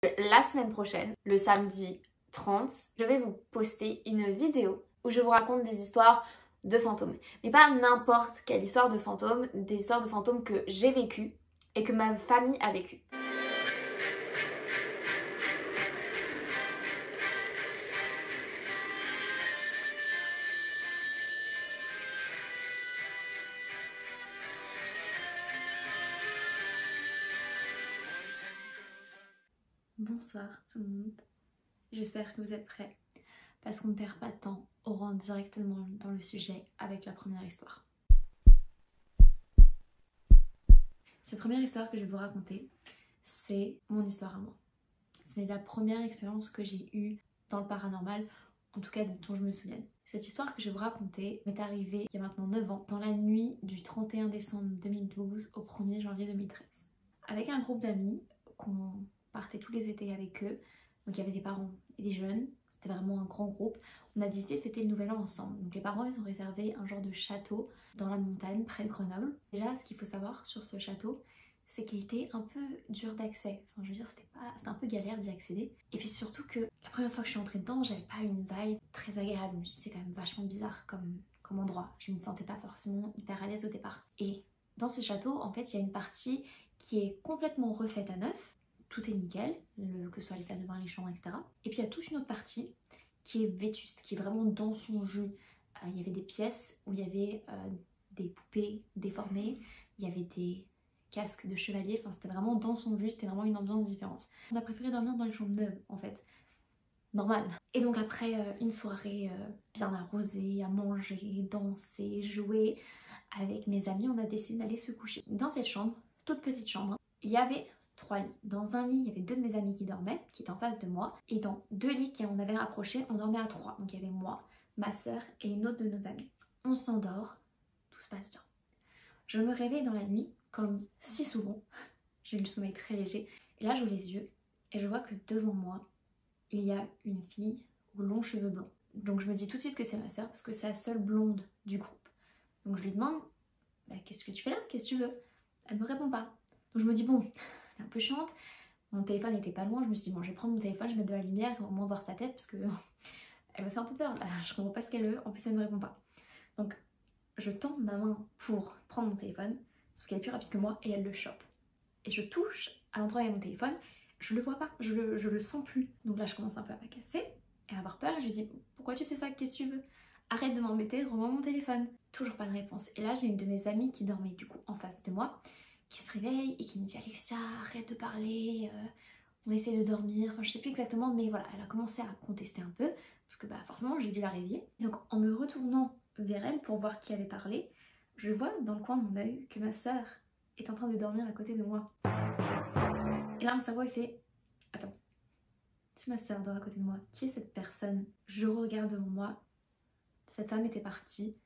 La semaine prochaine, le samedi 30, je vais vous poster une vidéo où je vous raconte des histoires de fantômes. Mais pas n'importe quelle histoire de fantômes, des histoires de fantômes que j'ai vécues et que ma famille a vécues. Bonsoir tout le monde, j'espère que vous êtes prêts parce qu'on ne perd pas de temps, on rentre directement dans le sujet avec la première histoire. Cette première histoire que je vais vous raconter, c'est mon histoire à moi. C'est la première expérience que j'ai eue dans le paranormal, en tout cas dont je me souviens. Cette histoire que je vais vous raconter m'est arrivée il y a maintenant 9 ans, dans la nuit du 31 décembre 2012 au 1er janvier 2013. Avec un groupe d'amis qu'on partait tous les étés avec eux, donc il y avait des parents et des jeunes, c'était vraiment un grand groupe. On a décidé de fêter le nouvel an ensemble. Donc les parents ils ont réservé un genre de château dans la montagne près de Grenoble. Déjà ce qu'il faut savoir sur ce château, c'est qu'il était un peu dur d'accès. Enfin je veux dire c'était un peu galère d'y accéder. Et puis surtout que la première fois que je suis entrée dedans, j'avais pas une vibe très agréable. Je me suis dit c'est quand même vachement bizarre comme endroit. Je me sentais pas forcément hyper à l'aise au départ. Et dans ce château en fait il y a une partie qui est complètement refaite à neuf. Tout est nickel, que ce soit les salles de bain, les chambres, etc. Et puis il y a toute une autre partie qui est vétuste, qui est vraiment dans son jus. Il y avait des pièces où il y avait des poupées déformées, il y avait des casques de chevalier, enfin c'était vraiment dans son jus, c'était vraiment une ambiance différente. On a préféré dormir dans les chambres neuves en fait, normal. Et donc après une soirée bien arrosée, à manger, danser, jouer, avec mes amis, on a décidé d'aller se coucher. Dans cette chambre, toute petite chambre, il y avait 3 lits. Dans un lit, il y avait 2 de mes amis qui dormaient, qui étaient en face de moi. Et dans 2 lits qu'on avait rapprochés, on dormait à 3. Donc il y avait moi, ma soeur et une autre de nos amies. On s'endort, tout se passe bien. Je me réveille dans la nuit, comme si souvent. J'ai le sommeil très léger. Et là, j'ouvre les yeux et je vois que devant moi, il y a une fille aux longs cheveux blonds. Donc je me dis tout de suite que c'est ma soeur parce que c'est la seule blonde du groupe. Donc je lui demande bah, qu'est-ce que tu fais là? Qu'est-ce que tu veux? Elle me répond pas. Donc je me dis bon, elle est un peu chiante. Mon téléphone n'était pas loin. Je me suis dit bon, je vais prendre mon téléphone, je vais mettre de la lumière, au moins voir sa tête parce que elle me fait un peu peur là. Je comprends pas ce qu'elle veut. En plus elle me répond pas. Donc je tends ma main pour prendre mon téléphone, sauf qu'elle est plus rapide que moi et elle le chope. Et je touche à l'endroit où il y a mon téléphone. Je le vois pas, je le sens plus. Donc là je commence un peu à m'agacer et à avoir peur et je lui dis pourquoi tu fais ça? Qu'est-ce que tu veux? Arrête de m'embêter, rends-moi mon téléphone. Toujours pas de réponse. Et là j'ai une de mes amies qui dormait du coup en face de moi, qui se réveille et qui me dit Alexia, arrête de parler, on essaie de dormir. Enfin je sais plus exactement, mais voilà, elle a commencé à contester un peu, parce que bah forcément j'ai dû la réveiller. Donc en me retournant vers elle pour voir qui avait parlé, je vois dans le coin de mon œil que ma soeur est en train de dormir à côté de moi. Et là mon cerveau il fait attends, si ma soeur dort à côté de moi, qui est cette personne? Je regarde devant moi, cette femme était partie.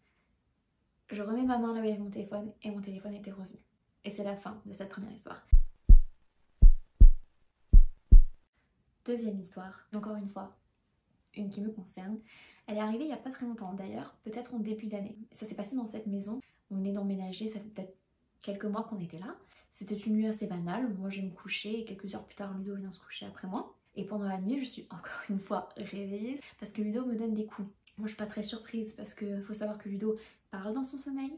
Je remets ma main là où il y avait mon téléphone et mon téléphone était revenu. Et c'est la fin de cette première histoire. Deuxième histoire, encore une fois, une qui me concerne. Elle est arrivée il n'y a pas très longtemps d'ailleurs, peut-être en début d'année. Ça s'est passé dans cette maison, on est d'emménager, ça fait peut-être quelques mois qu'on était là. C'était une nuit assez banale, moi je vais me coucher et quelques heures plus tard Ludo vient se coucher après moi. Et pendant la nuit je suis encore une fois réveillée parce que Ludo me donne des coups. Moi je suis pas très surprise parce que faut savoir que Ludo parle dans son sommeil,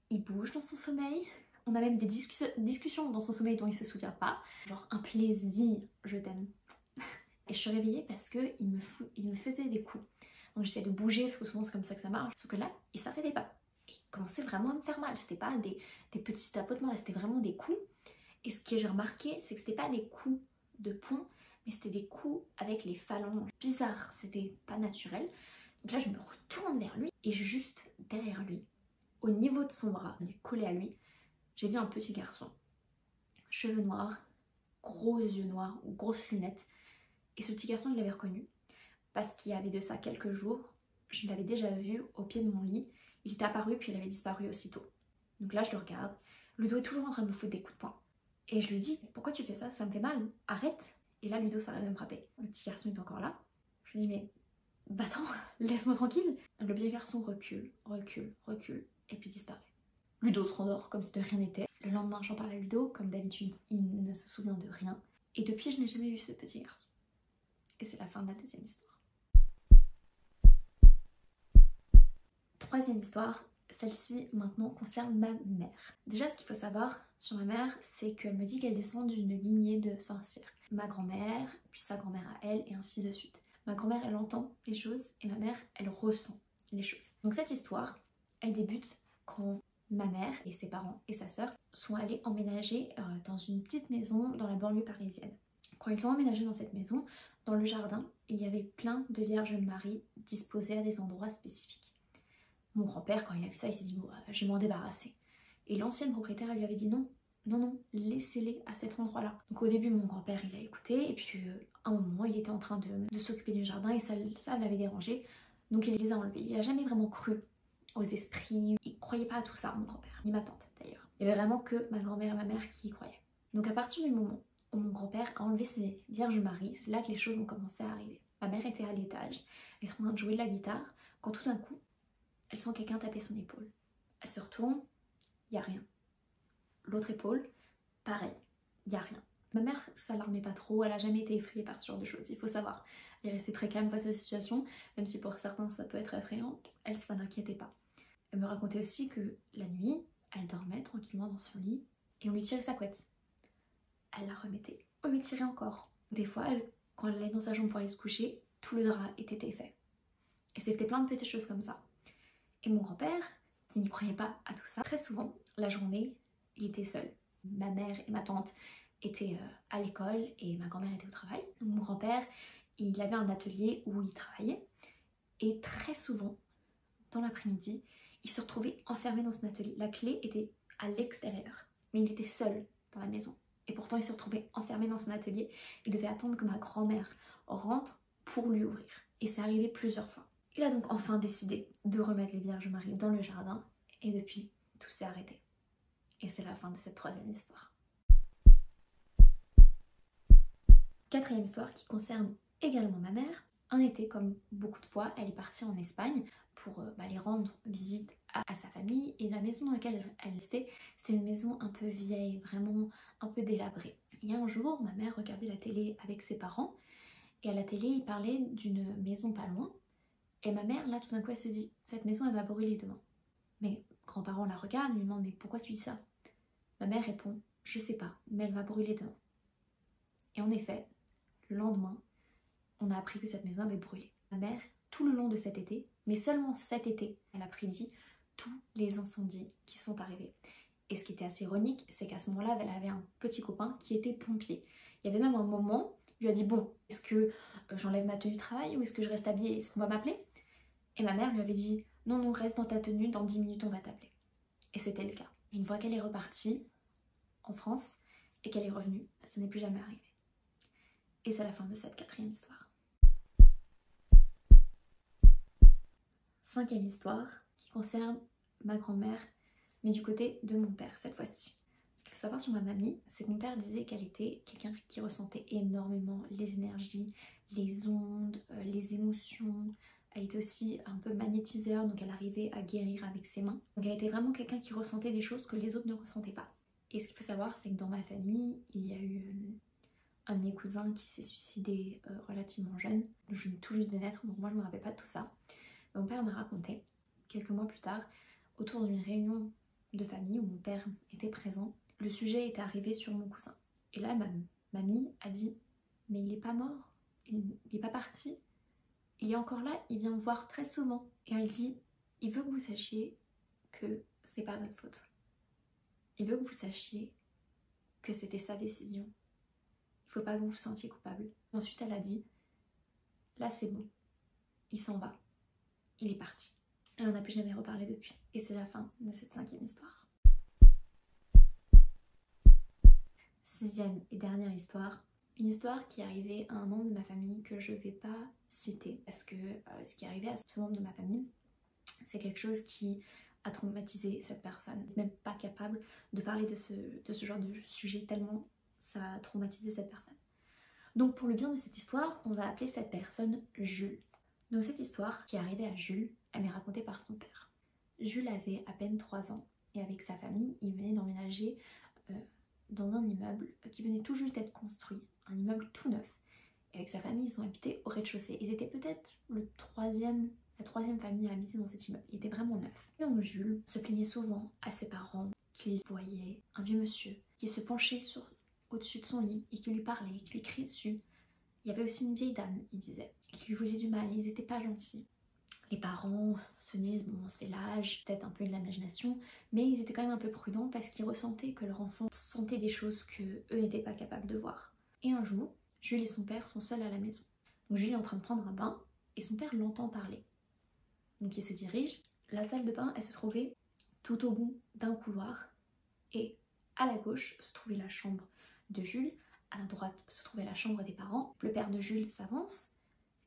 il bouge dans son sommeil. On a même des discussions dans son sommeil dont il se souvient pas. Genre un plaisir, je t'aime. Et je suis réveillée parce qu'il me faisait des coups. Donc j'essayais de bouger parce que souvent c'est comme ça que ça marche. Sauf que là, il s'arrêtait pas. Et il commençait vraiment à me faire mal. C'était pas des petits tapotements, là c'était vraiment des coups. Et ce que j'ai remarqué, c'est que c'était pas des coups de poing, mais c'était des coups avec les phalanges. Bizarre, c'était pas naturel. Donc là je me retourne vers lui et juste derrière lui, au niveau de son bras, collé à lui, j'ai vu un petit garçon, cheveux noirs, gros yeux noirs ou grosses lunettes. Et ce petit garçon, je l'avais reconnu parce qu'il y avait de ça quelques jours, je l'avais déjà vu au pied de mon lit. Il était apparu puis il avait disparu aussitôt. Donc là, je le regarde. Ludo est toujours en train de me foutre des coups de poing. Et je lui dis pourquoi tu fais ça? Ça me fait mal, arrête. Et là, Ludo s'arrête de me frapper. Le petit garçon est encore là. Je lui dis mais va-t'en, laisse-moi tranquille. Le petit garçon recule, et puis disparaît. Ludo se rendort comme si de rien n'était. Le lendemain, j'en parle à Ludo, comme d'habitude, il ne se souvient de rien. Et depuis, je n'ai jamais vu ce petit garçon. Et c'est la fin de la deuxième histoire. Troisième histoire, celle-ci maintenant concerne ma mère. Déjà, ce qu'il faut savoir sur ma mère, c'est qu'elle me dit qu'elle descend d'une lignée de sorcières. Ma grand-mère, puis sa grand-mère à elle, et ainsi de suite. Ma grand-mère, elle entend les choses, et ma mère, elle ressent les choses. Donc cette histoire, elle débute quand ma mère et ses parents et sa sœur sont allés emménager dans une petite maison dans la banlieue parisienne. Quand ils ont emménagé dans cette maison, dans le jardin, il y avait plein de Vierges Marie disposées à des endroits spécifiques. Mon grand-père, quand il a vu ça, il s'est dit bon, je vais m'en débarrasser. Et l'ancienne propriétaire, elle lui avait dit non, non, non, laissez-les à cet endroit-là. Donc au début, mon grand-père, il a écouté, et puis à un moment, il était en train de s'occuper du jardin et ça l'avait dérangé. Donc il les a enlevés. Il n'a jamais vraiment cru aux esprits. Il croyait pas à tout ça, mon grand-père, ni ma tante d'ailleurs. Il y avait vraiment que ma grand-mère et ma mère qui y croyaient. Donc à partir du moment où mon grand-père a enlevé ses Vierges Marie, c'est là que les choses ont commencé à arriver. Ma mère était à l'étage, elle était en train de jouer de la guitare, quand tout d'un coup, elle sent quelqu'un taper son épaule. Elle se retourne, il n'y a rien. L'autre épaule, pareil, il n'y a rien. Ma mère s'alarmait pas trop, elle a jamais été effrayée par ce genre de choses, il faut savoir. Elle est restée très calme face à la situation, même si pour certains ça peut être effrayant, elle ça n'inquiétait pas. Elle me racontait aussi que la nuit, elle dormait tranquillement dans son lit et on lui tirait sa couette. Elle la remettait, on lui tirait encore. Des fois, quand elle allait dans sa chambre pour aller se coucher, tout le drap était défait. Et c'était plein de petites choses comme ça. Et mon grand-père, qui n'y croyait pas à tout ça, très souvent, la journée, il était seul. Ma mère et ma tante étaient à l'école et ma grand-mère était au travail. Donc mon grand-père, il avait un atelier où il travaillait et très souvent, dans l'après-midi, il se retrouvait enfermé dans son atelier. La clé était à l'extérieur, mais il était seul dans la maison. Et pourtant, il se retrouvait enfermé dans son atelier. Il devait attendre que ma grand-mère rentre pour lui ouvrir. Et c'est arrivé plusieurs fois. Il a donc enfin décidé de remettre les Vierges Marie dans le jardin. Et depuis, tout s'est arrêté. Et c'est la fin de cette troisième histoire. Quatrième histoire qui concerne également ma mère. Un été, comme beaucoup de fois, elle est partie en Espagne pour aller rendre visite à sa famille. Et la maison dans laquelle elle était, c'était une maison un peu vieille, vraiment un peu délabrée. Il y a un jour, ma mère regardait la télé avec ses parents. Et à la télé, ils parlaient d'une maison pas loin. Et ma mère, là, tout d'un coup, elle se dit « Cette maison, elle va brûler demain. » Mes grands-parents la regardent, lui demandent « Mais pourquoi tu dis ça ?» Ma mère répond « Je sais pas, mais elle va brûler demain. » Et en effet, le lendemain, on a appris que cette maison avait brûlé. Ma mère, tout le long de cet été, mais seulement cet été, elle a prédit tous les incendies qui sont arrivés. Et ce qui était assez ironique, c'est qu'à ce moment-là, elle avait un petit copain qui était pompier. Il y avait même un moment, il lui a dit « Bon, est-ce que j'enlève ma tenue de travail ou est-ce que je reste habillée? Est-ce qu'on va m'appeler ?» Et ma mère lui avait dit « Non, non, reste dans ta tenue, dans 10 minutes on va t'appeler. » Et c'était le cas. Une fois qu'elle est repartie en France et qu'elle est revenue, ça n'est plus jamais arrivé. Et c'est la fin de cette quatrième histoire. Cinquième histoire qui concerne ma grand-mère, mais du côté de mon père cette fois-ci. Ce qu'il faut savoir sur ma mamie, c'est que mon père disait qu'elle était quelqu'un qui ressentait énormément les énergies, les ondes, les émotions. Elle était aussi un peu magnétiseur, donc elle arrivait à guérir avec ses mains. Donc elle était vraiment quelqu'un qui ressentait des choses que les autres ne ressentaient pas. Et ce qu'il faut savoir, c'est que dans ma famille, il y a eu un de mes cousins qui s'est suicidé relativement jeune. Je venais tout juste de naître, donc moi je me rappelle pas de tout ça. Mon père m'a raconté, quelques mois plus tard, autour d'une réunion de famille où mon père était présent, le sujet était arrivé sur mon cousin. Et là, ma mamie a dit « Mais il est pas mort, il est pas parti, il est encore là, il vient me voir très souvent. » Et elle dit « Il veut que vous sachiez que c'est pas votre faute. Il veut que vous sachiez que c'était sa décision. Il faut pas que vous vous sentiez coupable. » Ensuite, elle a dit « Là, c'est bon, il s'en va. Il est parti. » Elle n'en a plus jamais reparlé depuis. Et c'est la fin de cette cinquième histoire. Sixième et dernière histoire. Une histoire qui est arrivée à un membre de ma famille que je ne vais pas citer. Parce que ce qui est arrivé à ce membre de ma famille, c'est quelque chose qui a traumatisé cette personne. Même pas capable de parler de ce genre de sujet tellement ça a traumatisé cette personne. Donc pour le bien de cette histoire, on va appeler cette personne Jules. Donc cette histoire qui est arrivée à Jules, elle m'est racontée par son père. Jules avait à peine 3 ans et avec sa famille, il venait d'emménager dans un immeuble qui venait tout juste d'être construit, un immeuble tout neuf. Et avec sa famille, ils ont habité au rez-de-chaussée. Ils étaient peut-être la troisième famille à habiter dans cet immeuble. Il était vraiment neuf. Et donc Jules se plaignait souvent à ses parents qu'il voyait un vieux monsieur qui se penchait au-dessus de son lit et qui lui parlait, qui lui criait dessus. Il y avait aussi une vieille dame, il disait, qui lui voulait du mal, ils n'étaient pas gentils. Les parents se disent, bon c'est l'âge, peut-être un peu de l'imagination, mais ils étaient quand même un peu prudents parce qu'ils ressentaient que leur enfant sentait des choses qu'eux n'étaient pas capables de voir. Et un jour, Jules et son père sont seuls à la maison. Donc Jules est en train de prendre un bain et son père l'entend parler. Donc il se dirige. La salle de bain, elle se trouvait tout au bout d'un couloir et à la gauche se trouvait la chambre de Jules, à la droite se trouvait la chambre des parents. Le père de Jules s'avance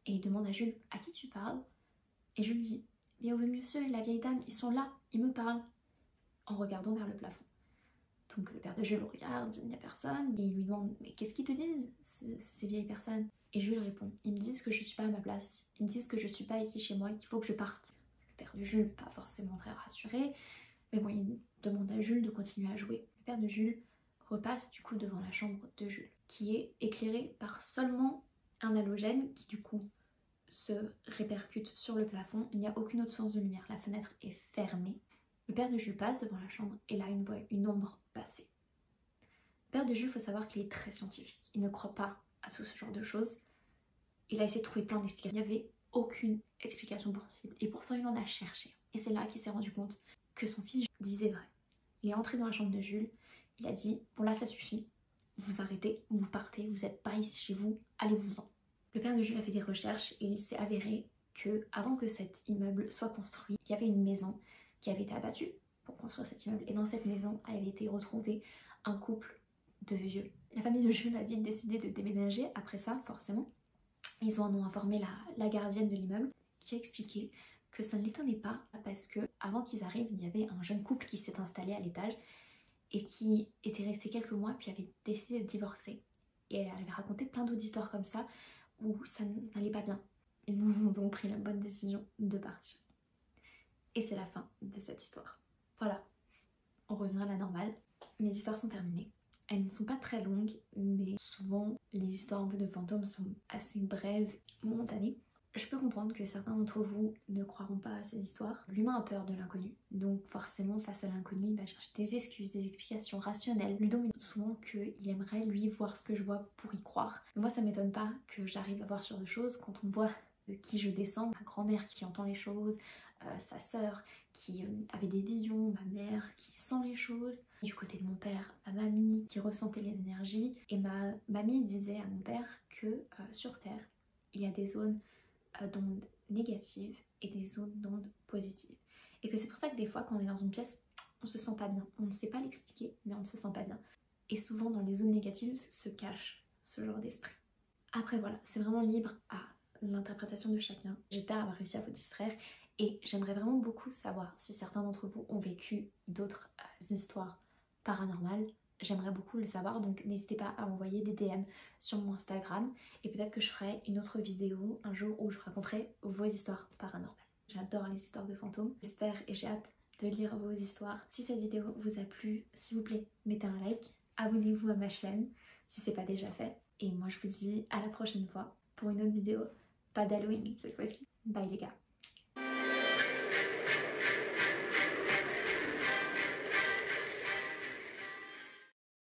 et il demande à Jules « À qui tu parles ?» Et Jules dit « Bien, oui monsieur et la vieille dame, ils sont là, ils me parlent » en regardant vers le plafond. Donc le père de Jules regarde, il n'y a personne, et il lui demande « Mais qu'est-ce qu'ils te disent, ces vieilles personnes ?» Et Jules répond « Ils me disent que je suis pas à ma place, ils me disent que je suis pas ici chez moi, qu'il faut que je parte. » Le père de Jules, pas forcément très rassuré, mais bon, il demande à Jules de continuer à jouer. Le père de Jules repasse du coup devant la chambre de Jules, qui est éclairée par seulement un halogène qui du coup se répercute sur le plafond. Il n'y a aucune autre source de lumière, la fenêtre est fermée. Le père de Jules passe devant la chambre et là il voit une ombre passer. Le père de Jules, il faut savoir qu'il est très scientifique, il ne croit pas à tout ce genre de choses. Il a essayé de trouver plein d'explications, il n'y avait aucune explication possible et pourtant il en a cherché. Et c'est là qu'il s'est rendu compte que son fils disait vrai. Il est entré dans la chambre de Jules, il a dit « Bon là ça suffit, vous arrêtez, vous partez, vous n'êtes pas ici chez vous, allez-vous-en ». Le père de Jules a fait des recherches et il s'est avéré que avant que cet immeuble soit construit, il y avait une maison qui avait été abattue pour construire cet immeuble et dans cette maison avait été retrouvé un couple de vieux. La famille de Jules a vite décidé de déménager après ça, forcément. Ils en ont informé la gardienne de l'immeuble qui a expliqué que ça ne l'étonnait pas parce que avant qu'ils arrivent, il y avait un jeune couple qui s'est installé à l'étage et qui était resté quelques mois puis avait décidé de divorcer. Et elle avait raconté plein d'autres histoires comme ça où ça n'allait pas bien. Ils ont donc pris la bonne décision de partir. Et c'est la fin de cette histoire. Voilà, on revient à la normale. Mes histoires sont terminées. Elles ne sont pas très longues, mais souvent les histoires un peu de fantômes sont assez brèves, momentanées. Je peux comprendre que certains d'entre vous ne croiront pas à ces histoires. L'humain a peur de l'inconnu, donc forcément face à l'inconnu, il va chercher des excuses, des explications rationnelles. Ludo me dit souvent qu'il aimerait lui voir ce que je vois pour y croire. Moi ça m'étonne pas que j'arrive à voir sur des choses quand on voit de qui je descends, ma grand-mère qui entend les choses, sa sœur qui avait des visions, ma mère qui sent les choses. Du côté de mon père, ma mamie qui ressentait les énergies. Et ma mamie disait à mon père que sur Terre, il y a des zones d'ondes négatives et des zones d'ondes positives. Et que c'est pour ça que des fois quand on est dans une pièce, on se sent pas bien. On ne sait pas l'expliquer, mais on ne se sent pas bien. Et souvent dans les zones négatives se cache ce genre d'esprit. Après voilà, c'est vraiment libre à l'interprétation de chacun. J'espère avoir réussi à vous distraire et j'aimerais vraiment beaucoup savoir si certains d'entre vous ont vécu d'autres histoires paranormales. J'aimerais beaucoup le savoir, donc n'hésitez pas à m'envoyer des DM sur mon Instagram et peut-être que je ferai une autre vidéo un jour où je raconterai vos histoires paranormales. J'adore les histoires de fantômes, j'espère et j'ai hâte de lire vos histoires. Si cette vidéo vous a plu, s'il vous plaît, mettez un like, abonnez-vous à ma chaîne si c'est pas déjà fait et moi je vous dis à la prochaine fois pour une autre vidéo. Pas d'Halloween cette fois-ci. Bye les gars.